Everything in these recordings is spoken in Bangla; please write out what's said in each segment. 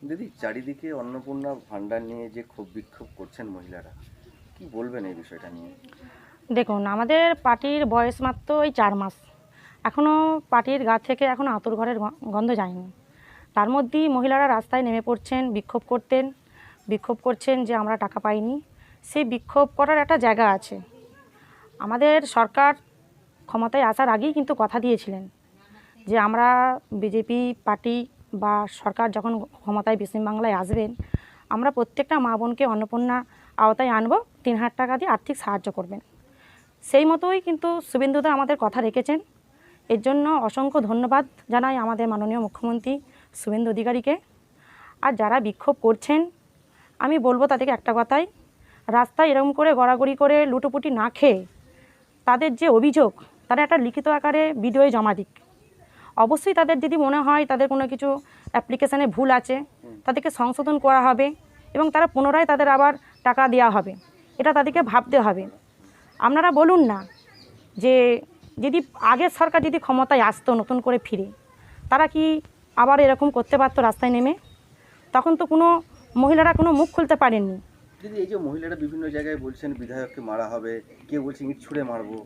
দিদি, চারিদিকে অন্নপূর্ণা ভান্ডার নিয়ে যে ক্ষোভ বিক্ষোভ করছেন মহিলারা, কি বলবেন এই বিষয়টা নিয়ে? দেখুন, আমাদের পার্টির বয়স মাত্র ওই 4 মাস। এখনও পার্টির গা থেকে এখনও আঁতুর ঘরের গন্ধ যায়নি। তার মধ্যেই মহিলারা রাস্তায় নেমে পড়ছেন, বিক্ষোভ করছেন যে আমরা টাকা পাইনি। সেই বিক্ষোভ করার একটা জায়গা আছে। আমাদের সরকার ক্ষমতায় আসার আগেই কিন্তু কথা দিয়েছিলেন যে আমরা বিজেপি পার্টি বা সরকার যখন ক্ষমতায় পশ্চিমবাংলায় আসবেন, আমরা প্রত্যেকটা মা বোনকে অন্নপূর্ণা আওতায় আনবো, 3,000 টাকা দিয়ে আর্থিক সাহায্য করবেন। সেই মতোই কিন্তু শুভেন্দুদা আমাদের কথা রেখেছেন। এর জন্য অসংখ্য ধন্যবাদ জানাই আমাদের মাননীয় মুখ্যমন্ত্রী শুভেন্দু অধিকারীকে। আর যারা বিক্ষোভ করছেন, আমি বলবো তাদেরকে একটা কথাই, রাস্তায় এরকম করে গড়াগড়ি করে লুটোপুটি না খেয়ে তাদের যে অভিযোগ, তারা একটা লিখিত আকারে ভিডিওয়ে জমা দিক। অবশ্যই তাদের যদি মনে হয় তাদের কোনো কিছু অ্যাপ্লিকেশানে ভুল আছে, তাদেরকে সংশোধন করা হবে এবং তারা পুনরায় তাদের আবার টাকা দেওয়া হবে। এটা তাদেরকে ভাবতে হবে। আপনারা বলুন না যে যদি আগের সরকার যদি ক্ষমতায় আসতো নতুন করে ফিরে, তারা কি আবার এরকম করতে পারতো রাস্তায় নেমে? তখন তো কোনো মহিলারা কোনো মুখ খুলতে পারেননি। দিদি, এই যে মহিলারা বিভিন্ন জায়গায় বলছেন বিধায়ককে মারা হবে, কেউ বলছে ইট ছুঁড়ে মারবো,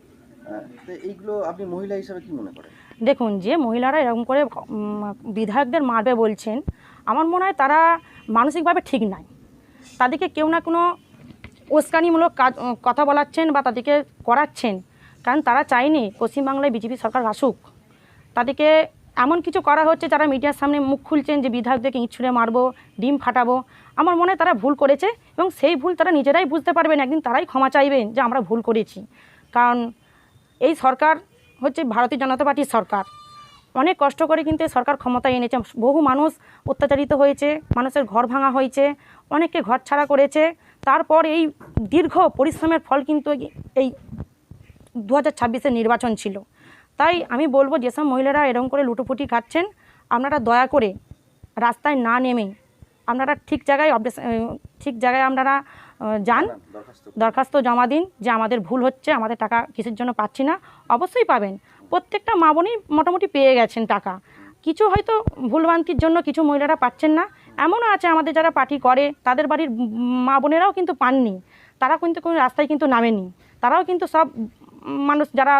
তো এইগুলো আপনি মহিলা হিসাবে কি মনে করেন? দেখুন, যে মহিলারা এরকম করে বিধায়কদের মারবে বলছেন, আমার মনে হয় তারা মানসিকভাবে ঠিক নাই। তাদেরকে কেউ না কোনো উস্কানিমূলক কথা বলাচ্ছেন বা তাদেরকে করাচ্ছেন, কারণ তারা চায়নি পশ্চিমবাংলায় বিজেপি সরকার আসুক। তাদেরকে এমন কিছু করা হচ্ছে, যারা মিডিয়ার সামনে মুখ খুলছেন যে বিধায়কদেরকে ইঁট ছুঁড়ে মারবো, ডিম ফাটাবো। আমার মনে হয় তারা ভুল করেছে এবং সেই ভুল তারা নিজেরাই বুঝতে পারবেন, একদিন তারাই ক্ষমা চাইবেন যে আমরা ভুল করেছি। কারণ এই সরকার হচ্ছে ভারতীয় জনতা পার্টির সরকার। অনেক কষ্ট করে কিন্তু এই সরকার ক্ষমতায় এনেছে। বহু মানুষ অত্যাচারিত হয়েছে, মানুষের ঘর ভাঙা হয়েছে, অনেককে ঘর ছাড়া করেছে। তারপর এই দীর্ঘ পরিশ্রমের ফল কিন্তু এই 2026-এর নির্বাচন ছিল। তাই আমি বলবো, যেসব মহিলারা এরকম করে লুটোপুটি খাচ্ছেন, আপনারা দয়া করে রাস্তায় না নেমে আপনারা ঠিক জায়গায় আপনারা যান, দরখাস্ত জমা দিন যে আমাদের ভুল হচ্ছে, আমাদের টাকা কিসের জন্য পাচ্ছি না। অবশ্যই পাবেন। প্রত্যেকটা মা বোনই মোটামুটি পেয়ে গেছেন টাকা। কিছু হয়তো ভুলভ্রান্তির জন্য কিছু মহিলারা পাচ্ছেন না। এমনও আছে আমাদের যারা পার্টি করে, তাদের বাড়ির মা বোনেরাও কিন্তু পাননি। তারা কিন্তু কোনো রাস্তায় কিন্তু নামেনি। তারাও কিন্তু সব মানুষ যারা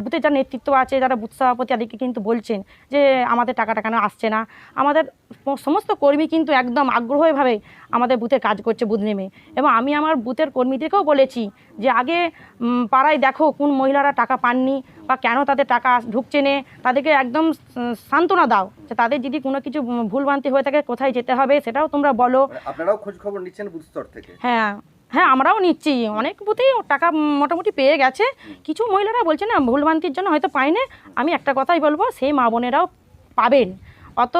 বুথের যারা নেতৃত্ব আছে, যারা বুথ সভাপতি, তাদেরকে কিন্তু বলছেন যে আমাদের টাকাটা কেন আসছে না। আমাদের সমস্ত কর্মী কিন্তু একদম আগ্রহীভাবে আমাদের বুথে কাজ করছে, বুথ নেমে। এবং আমি আমার বুথের কর্মীদেরকেও বলেছি যে আগে পাড়ায় দেখো কোন মহিলারা টাকা পাননি বা কেন তাদের টাকা ঢুকছে না, তাদেরকে একদম সান্ত্বনা দাও যে তাদের যদি কোনো কিছু ভুলভ্রান্তি হয়ে থাকে কোথায় যেতে হবে সেটাও তোমরা বলো। আপনারাও খোঁজ খবর নিচ্ছেন বুথ স্তর থেকে? হ্যাঁ, আমরাও নিচ্ছি। অনেক বুথেই টাকা মোটামুটি পেয়ে গেছে। কিছু মহিলারা বলছে না ভুলভ্রান্তির জন্য হয়তো পায় না। আমি একটা কথাই বলবো, সেই মা বোনেরাও পাবেন। অত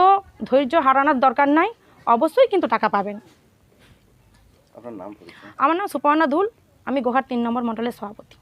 ধৈর্য হারানোর দরকার নাই, অবশ্যই কিন্তু টাকা পাবেন। আপনার নাম পরিচয়? আমার নাম সুপর্ণা ধুল, আমি গোহার 3 নম্বর মণ্ডলের সভাপতি।